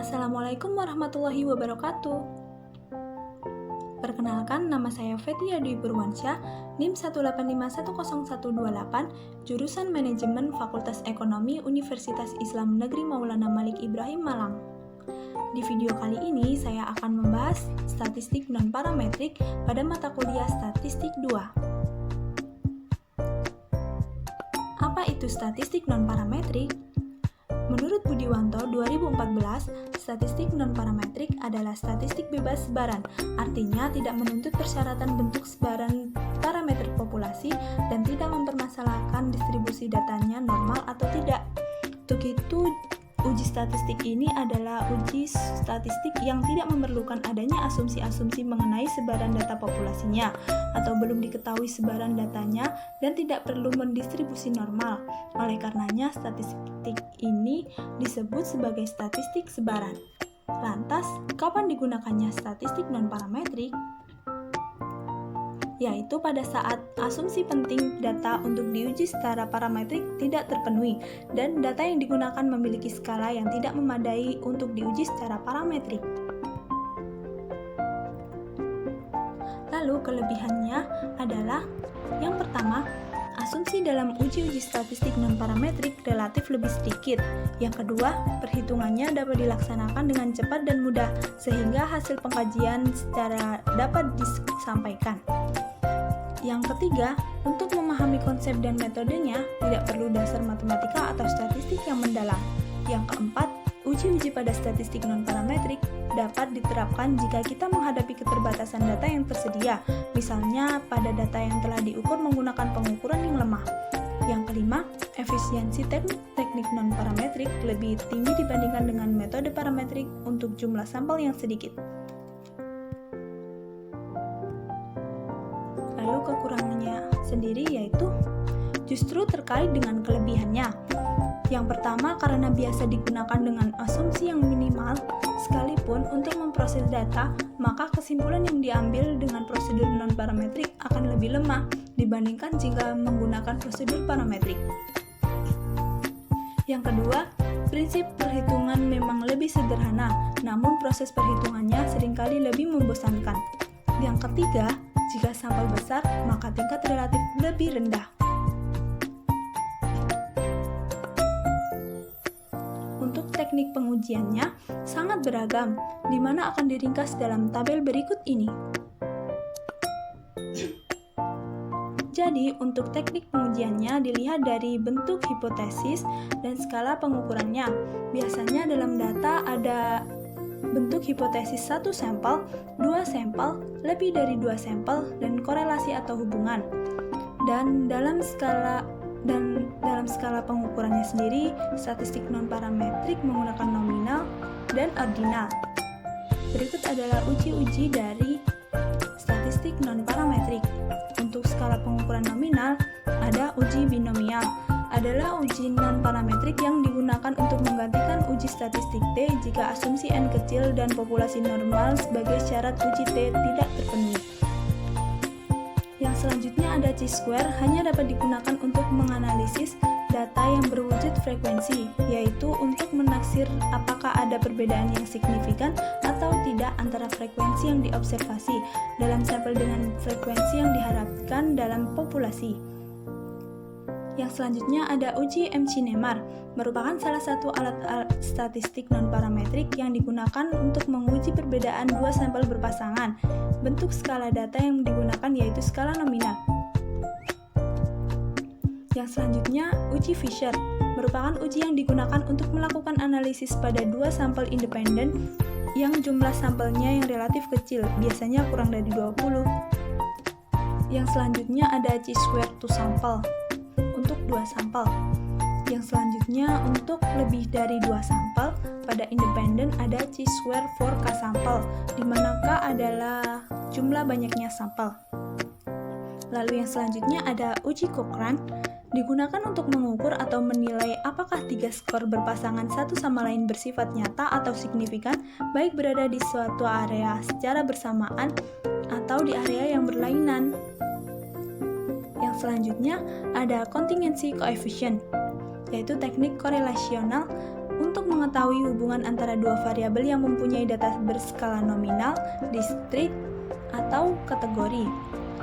Assalamualaikum warahmatullahi wabarakatuh. Perkenalkan, nama saya Fetia Dwi Purwansyah, NIM 1851018, jurusan Manajemen Fakultas Ekonomi Universitas Islam Negeri Maulana Malik Ibrahim Malang. Di video kali ini, saya akan membahas statistik non-parametrik pada mata kuliah Statistik 2. Apa itu statistik non-parametrik? Menurut Budiwanto 2014, statistik non-parametrik adalah statistik bebas sebaran, artinya tidak menuntut persyaratan bentuk sebaran parameter populasi dan tidak mempermasalahkan distribusi datanya normal atau tidak. Untuk itu, uji statistik ini adalah uji statistik yang tidak memerlukan adanya asumsi-asumsi mengenai sebaran data populasinya atau belum diketahui sebaran datanya dan tidak perlu mendistribusi normal. Oleh karenanya, statistik ini disebut sebagai statistik sebaran. Lantas, kapan digunakannya statistik non-parametrik? Yaitu pada saat asumsi penting data untuk diuji secara parametrik tidak terpenuhi dan data yang digunakan memiliki skala yang tidak memadai untuk diuji secara parametrik. Lalu kelebihannya adalah yang pertama, asumsi dalam uji-uji statistik non-parametrik relatif lebih sedikit. Yang kedua, perhitungannya dapat dilaksanakan dengan cepat dan mudah sehingga hasil pengkajian secara dapat disampaikan. Yang ketiga, untuk memahami konsep dan metodenya, tidak perlu dasar matematika atau statistik yang mendalam. Yang keempat, uji-uji pada statistik non-parametrik dapat diterapkan jika kita menghadapi keterbatasan data yang tersedia, misalnya pada data yang telah diukur menggunakan pengukuran yang lemah. Yang kelima, efisiensi teknik non-parametrik lebih tinggi dibandingkan dengan metode parametrik untuk jumlah sampel yang sedikit. Lalu kekurangannya sendiri yaitu justru terkait dengan kelebihannya. Yang pertama, karena biasa digunakan dengan asumsi yang minimal, sekalipun untuk memproses data, maka kesimpulan yang diambil dengan prosedur non-parametrik akan lebih lemah dibandingkan jika menggunakan prosedur parametrik. Yang kedua, prinsip perhitungan memang lebih sederhana, namun proses perhitungannya seringkali lebih membosankan. Yang ketiga, jika sampel besar, maka tingkat relatif lebih rendah. Untuk teknik pengujiannya sangat beragam, di mana akan diringkas dalam tabel berikut ini. Jadi, untuk teknik pengujiannya dilihat dari bentuk hipotesis dan skala pengukurannya. Biasanya dalam data ada bentuk hipotesis 1 sampel, 2 sampel, lebih dari 2 sampel, dan korelasi atau hubungan. Dan dalam skala pengukurannya sendiri, statistik non-parametrik menggunakan nominal dan ordinal. Berikut adalah uji-uji dari statistik non-parametrik. Untuk skala pengukuran nominal, ada uji binomial. Adalah uji non-parametrik yang digunakan untuk menggantikan uji statistik T jika asumsi N kecil dan populasi normal sebagai syarat uji T tidak terpenuhi. Yang selanjutnya ada chi-square, hanya dapat digunakan untuk menganalisis data yang berwujud frekuensi, yaitu untuk menaksir apakah ada perbedaan yang signifikan atau tidak antara frekuensi yang diobservasi dalam sampel dengan frekuensi yang diharapkan dalam populasi. Yang selanjutnya ada uji MC-NEMAR, merupakan salah satu alat statistik non-parametrik yang digunakan untuk menguji perbedaan dua sampel berpasangan. Bentuk skala data yang digunakan yaitu skala nominal. Yang selanjutnya, uji Fisher, merupakan uji yang digunakan untuk melakukan analisis pada dua sampel independen yang jumlah sampelnya yang relatif kecil, biasanya kurang dari 20. Yang selanjutnya ada chi-square to sample untuk 2 sampel. Yang selanjutnya untuk lebih dari 2 sampel, pada independen ada chi-square for k sampel, di mana k adalah jumlah banyaknya sampel. Lalu yang selanjutnya ada uji Cochrane, digunakan untuk mengukur atau menilai apakah 3 skor berpasangan satu sama lain bersifat nyata atau signifikan, baik berada di suatu area secara bersamaan atau di area yang berlainan. Yang selanjutnya ada contingency coefficient, yaitu teknik korelasional untuk mengetahui hubungan antara dua variabel yang mempunyai data berskala nominal, discrete, atau kategori.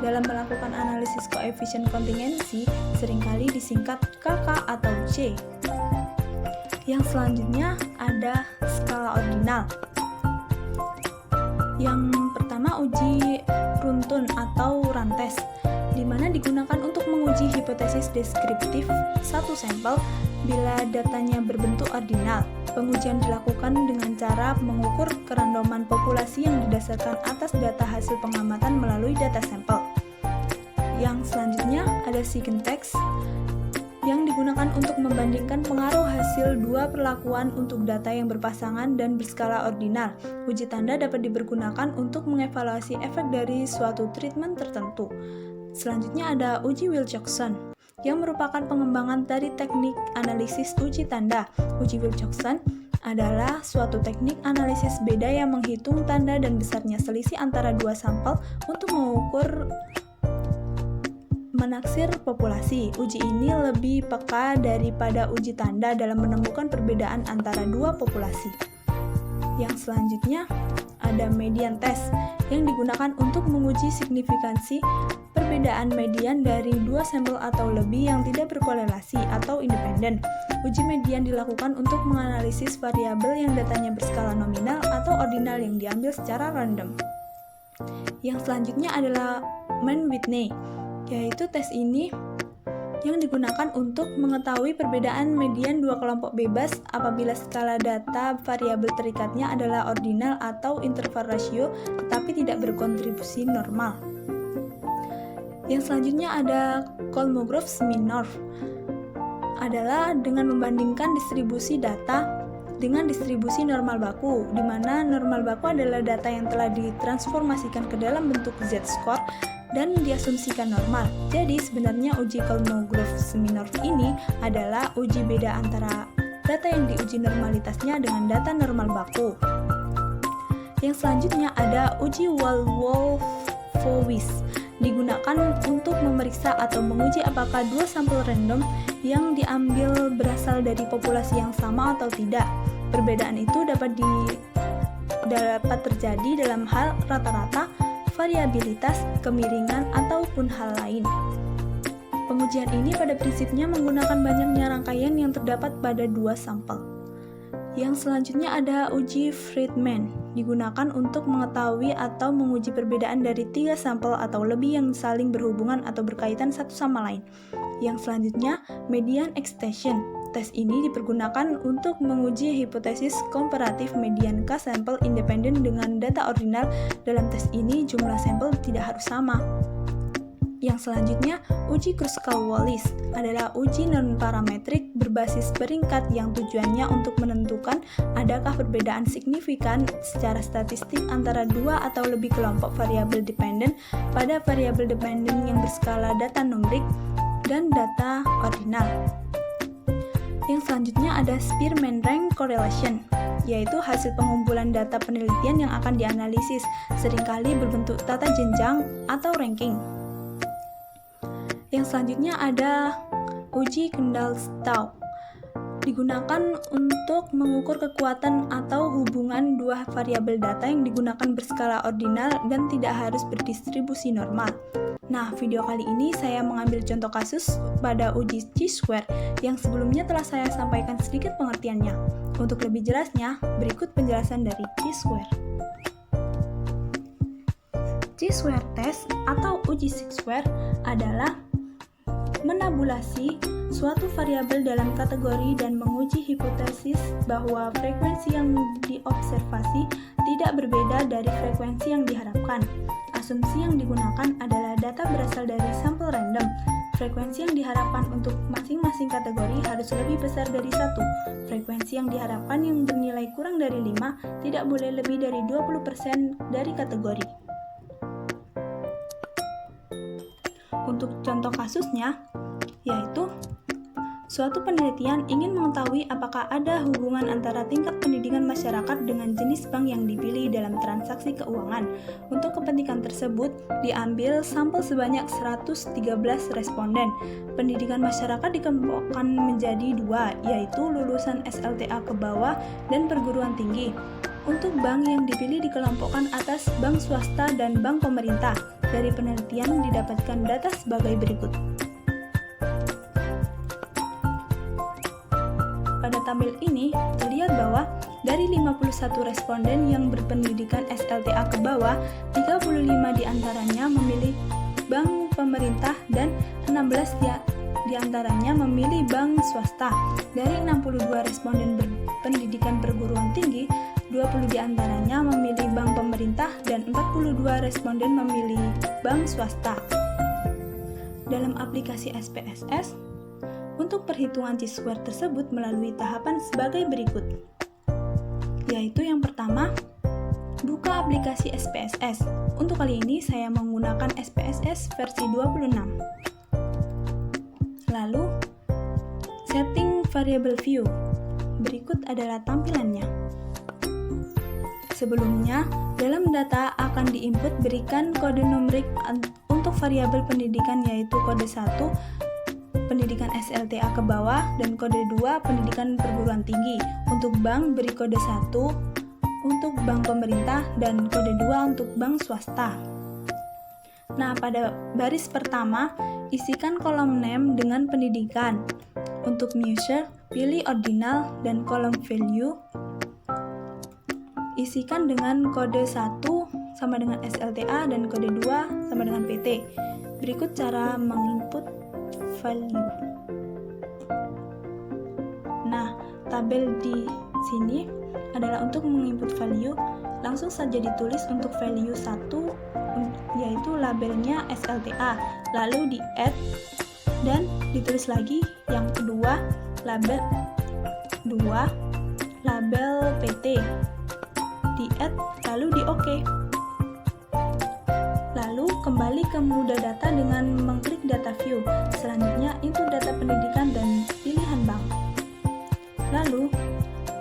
Dalam melakukan analisis koefisien kontingensi, seringkali disingkat KK atau C. Yang selanjutnya ada skala ordinal. Yang pertama uji runtun atau rantes, di mana digunakan untuk menguji hipotesis deskriptif satu sampel bila datanya berbentuk ordinal. Pengujian dilakukan dengan cara mengukur kerandoman populasi yang didasarkan atas data hasil pengamatan melalui data sampel. Yang selanjutnya ada Siegenthaler yang digunakan untuk membandingkan pengaruh hasil dua perlakuan untuk data yang berpasangan dan berskala ordinal. Uji tanda dapat dipergunakan untuk mengevaluasi efek dari suatu treatment tertentu. Selanjutnya ada uji Wilcoxon, yang merupakan pengembangan dari teknik analisis uji tanda. Uji Wilcoxon adalah suatu teknik analisis beda yang menghitung tanda dan besarnya selisih antara dua sampel untuk mengukur menaksir populasi. Uji ini lebih peka daripada uji tanda dalam menemukan perbedaan antara dua populasi. Yang selanjutnya ada median test yang digunakan untuk menguji signifikansi perbedaan median dari dua sampel atau lebih yang tidak berkorelasi atau independen. Uji median dilakukan untuk menganalisis variabel yang datanya berskala nominal atau ordinal yang diambil secara random. Yang selanjutnya adalah Mann-Whitney, yaitu tes ini yang digunakan untuk mengetahui perbedaan median dua kelompok bebas apabila skala data variabel terikatnya adalah ordinal atau interval ratio tetapi tidak berkontribusi normal. Yang selanjutnya ada Kolmogorov-Smirnov, adalah dengan membandingkan distribusi data dengan distribusi normal baku, di mana normal baku adalah data yang telah ditransformasikan ke dalam bentuk z-score dan diasumsikan normal. Jadi sebenarnya uji Kolmogorov-Smirnov ini adalah uji beda antara data yang diuji normalitasnya dengan data normal baku. Yang selanjutnya ada uji Wolff-Fowis, digunakan untuk memeriksa atau menguji apakah dua sampel random yang diambil berasal dari populasi yang sama atau tidak. Perbedaan itu dapat terjadi dalam hal rata-rata, variabilitas, kemiringan, ataupun hal lain. Pengujian ini pada prinsipnya menggunakan banyaknya rangkaian yang terdapat pada dua sampel. Yang selanjutnya ada uji Friedman, digunakan untuk mengetahui atau menguji perbedaan dari tiga sampel atau lebih yang saling berhubungan atau berkaitan satu sama lain. Yang selanjutnya, median extension. Tes ini dipergunakan untuk menguji hipotesis komparatif median K-sampel independen dengan data ordinal. Dalam tes ini, jumlah sampel tidak harus sama. Yang selanjutnya, uji Kruskal-Wallis adalah uji non-parametrik berbasis peringkat yang tujuannya untuk menentukan adakah perbedaan signifikan secara statistik antara dua atau lebih kelompok variabel dependen pada variabel dependen yang berskala data numerik dan data ordinal. Yang selanjutnya ada Spearman Rank Correlation, yaitu hasil pengumpulan data penelitian yang akan dianalisis, seringkali berbentuk tata jenjang atau ranking. Yang selanjutnya ada uji Kendall-Stokes, digunakan untuk mengukur kekuatan atau hubungan dua variabel data yang digunakan berskala ordinal dan tidak harus berdistribusi normal. Nah, video kali ini saya mengambil contoh kasus pada uji chi-square yang sebelumnya telah saya sampaikan sedikit pengertiannya. Untuk lebih jelasnya, berikut penjelasan dari chi-square. Chi-square test atau uji chi-square adalah menabulasi suatu variabel dalam kategori dan menguji hipotesis bahwa frekuensi yang diobservasi tidak berbeda dari frekuensi yang diharapkan. Asumsi yang digunakan adalah data berasal dari sampel random. Frekuensi yang diharapkan untuk masing-masing kategori harus lebih besar dari 1. Frekuensi yang diharapkan yang bernilai kurang dari 5 tidak boleh lebih dari 20% dari kategori. Untuk contoh kasusnya, yaitu Suatu penelitian ingin mengetahui apakah ada hubungan antara tingkat pendidikan masyarakat dengan jenis bank yang dipilih dalam transaksi keuangan. Untuk kepentingan tersebut, diambil sampel sebanyak 113 responden. Pendidikan masyarakat dikelompokkan menjadi dua, yaitu lulusan SLTA ke bawah dan perguruan tinggi. Untuk bank yang dipilih dikelompokkan atas bank swasta dan bank pemerintah. Dari penelitian didapatkan data sebagai berikut. Pada tabel ini terlihat bahwa dari 51 responden yang berpendidikan SLTA ke bawah, 35 diantaranya memilih bank pemerintah dan 16 diantaranya memilih bank swasta. Dari 62 responden berpendidikan perguruan tinggi, 20 diantaranya memilih bank pemerintah dan 42 responden memilih bank swasta. Dalam aplikasi SPSS, untuk perhitungan Chi-square tersebut melalui tahapan sebagai berikut, yaitu yang pertama, buka aplikasi SPSS. Untuk kali ini saya menggunakan SPSS versi 26. Lalu, setting variable view. Berikut adalah tampilannya. Sebelumnya, dalam data akan diinput berikan kode numerik untuk variabel pendidikan yaitu kode 1 pendidikan SLTA ke bawah dan kode 2 pendidikan perguruan tinggi. Untuk bank beri kode 1 untuk bank pemerintah dan kode 2 untuk bank swasta. Nah, pada baris pertama isikan kolom name dengan pendidikan. Untuk measure pilih ordinal dan kolom value isikan dengan kode 1 sama dengan SLTA dan kode 2 sama dengan PT. Berikut cara menginput value. Nah, tabel di sini adalah untuk menginput value. Langsung saja ditulis untuk value 1 yaitu labelnya SLTA, lalu di add dan ditulis lagi yang kedua label 2 label PT, di add lalu di OK. Lalu kembali ke mudah data dengan mengklik data view. Selanjutnya input data pendidikan dan pilihan bank. Lalu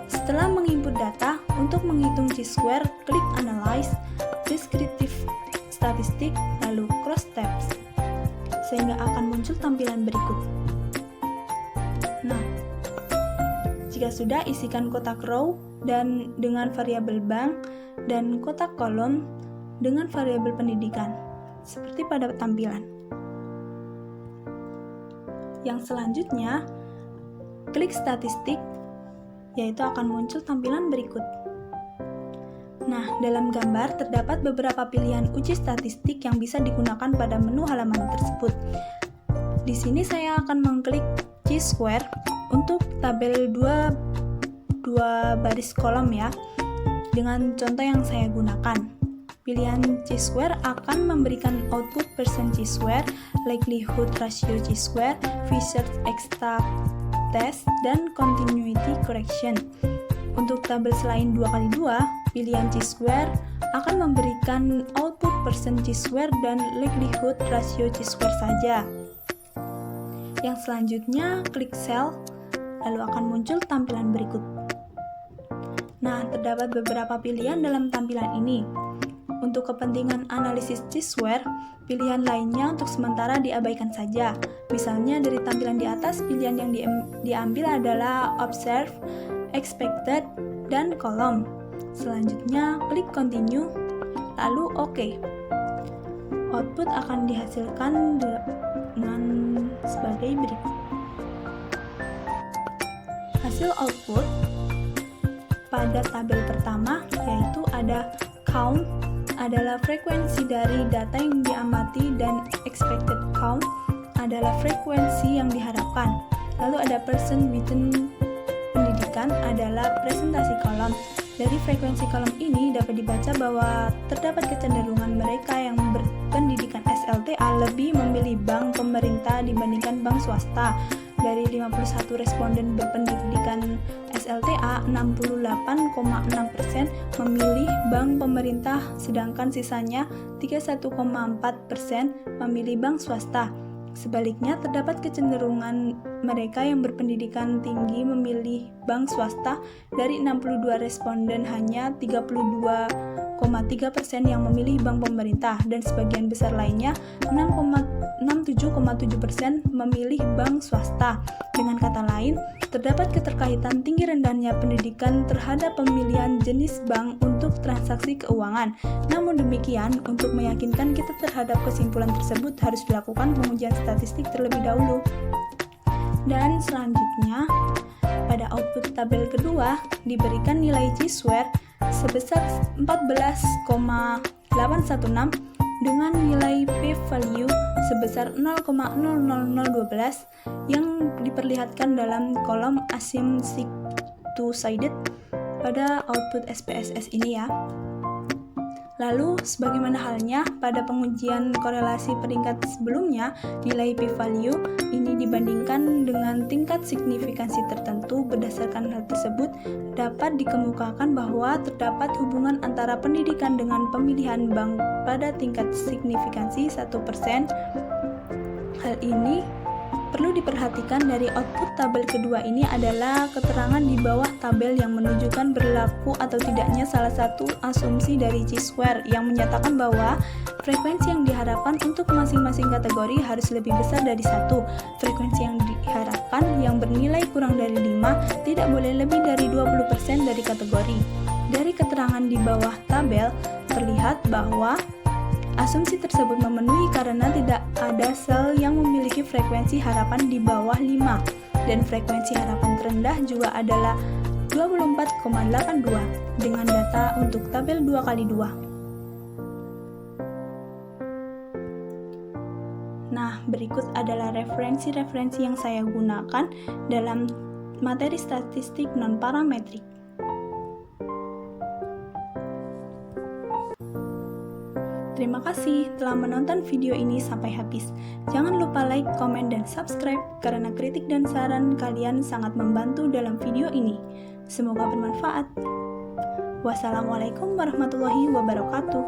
setelah menginput data, untuk menghitung Chi-square, klik analyze, descriptive statistik, lalu cross tabs, sehingga akan muncul tampilan berikut. Nah, jika sudah, isikan kotak row dan dengan variabel bank dan kotak kolom dengan variabel pendidikan, seperti pada tampilan. Yang selanjutnya, klik statistik, yaitu akan muncul tampilan berikut. Nah, dalam gambar terdapat beberapa pilihan uji statistik yang bisa digunakan pada menu halaman tersebut. Di sini saya akan mengklik Chi-square untuk tabel 2 baris kolom ya, dengan contoh yang saya gunakan. Pilihan Chi-square akan memberikan output percent Chi-square, likelihood ratio Chi-square, feature extra test, dan continuity correction. Untuk tabel selain 2x2, pilihan Chi-square akan memberikan output percent Chi-square dan likelihood ratio Chi-square saja. Yang selanjutnya, klik cell, lalu akan muncul tampilan berikut. Nah, terdapat beberapa pilihan dalam tampilan ini. Untuk kepentingan analisis Chi-square, pilihan lainnya untuk sementara diabaikan saja. Misalnya dari tampilan di atas, pilihan yang diambil adalah observe, expected, dan kolom. Selanjutnya, klik continue, lalu OK. Output akan dihasilkan dengan sebagai berikut. Hasil output pada tabel pertama yaitu ada count, adalah frekuensi dari data yang diamati, dan expected count adalah frekuensi yang diharapkan. Lalu ada person within pendidikan adalah presentasi kolom. Dari frekuensi kolom ini dapat dibaca bahwa terdapat kecenderungan mereka yang berpendidikan SLTA lebih memilih bank pemerintah dibandingkan bank swasta. Dari 51 responden berpendidikan SLTA, 68,6% memilih bank pemerintah, sedangkan sisanya 31,4% memilih bank swasta. Sebaliknya, terdapat kecenderungan mereka yang berpendidikan tinggi memilih bank swasta. Dari 62 responden, hanya 32,3% yang memilih bank pemerintah, dan sebagian besar lainnya 67,7% memilih bank swasta. Dengan kata lain, terdapat keterkaitan tinggi rendahnya pendidikan terhadap pemilihan jenis bank untuk transaksi keuangan. Namun demikian, untuk meyakinkan kita terhadap kesimpulan tersebut harus dilakukan pengujian statistik terlebih dahulu. Dan selanjutnya, pada output tabel kedua diberikan nilai Chi-square sebesar 14,816 dengan nilai p-value sebesar 0,00012 yang diperlihatkan dalam kolom asymmetric two-sided pada output SPSS ini ya. Lalu, sebagaimana halnya pada pengujian korelasi peringkat sebelumnya, nilai p-value ini dibandingkan dengan tingkat signifikansi tertentu. Berdasarkan hal tersebut, dapat dikemukakan bahwa terdapat hubungan antara pendidikan dengan pemilihan bank pada tingkat signifikansi 1%. Hal ini perlu diperhatikan dari output tabel kedua ini adalah keterangan di bawah tabel yang menunjukkan berlaku atau tidaknya salah satu asumsi dari Chi-square yang menyatakan bahwa frekuensi yang diharapkan untuk masing-masing kategori harus lebih besar dari 1. Frekuensi yang diharapkan yang bernilai kurang dari 5 tidak boleh lebih dari 20% dari kategori. Dari keterangan di bawah tabel terlihat bahwa asumsi tersebut memenuhi karena tidak ada sel yang memiliki frekuensi harapan di bawah 5, dan frekuensi harapan terendah juga adalah 24,82 dengan data untuk tabel 2x2. Nah, berikut adalah referensi-referensi yang saya gunakan dalam materi statistik non-parametrik. Terima kasih telah menonton video ini sampai habis. Jangan lupa like, komen, dan subscribe karena kritik dan saran kalian sangat membantu dalam video ini. Semoga bermanfaat. Wassalamualaikum warahmatullahi wabarakatuh.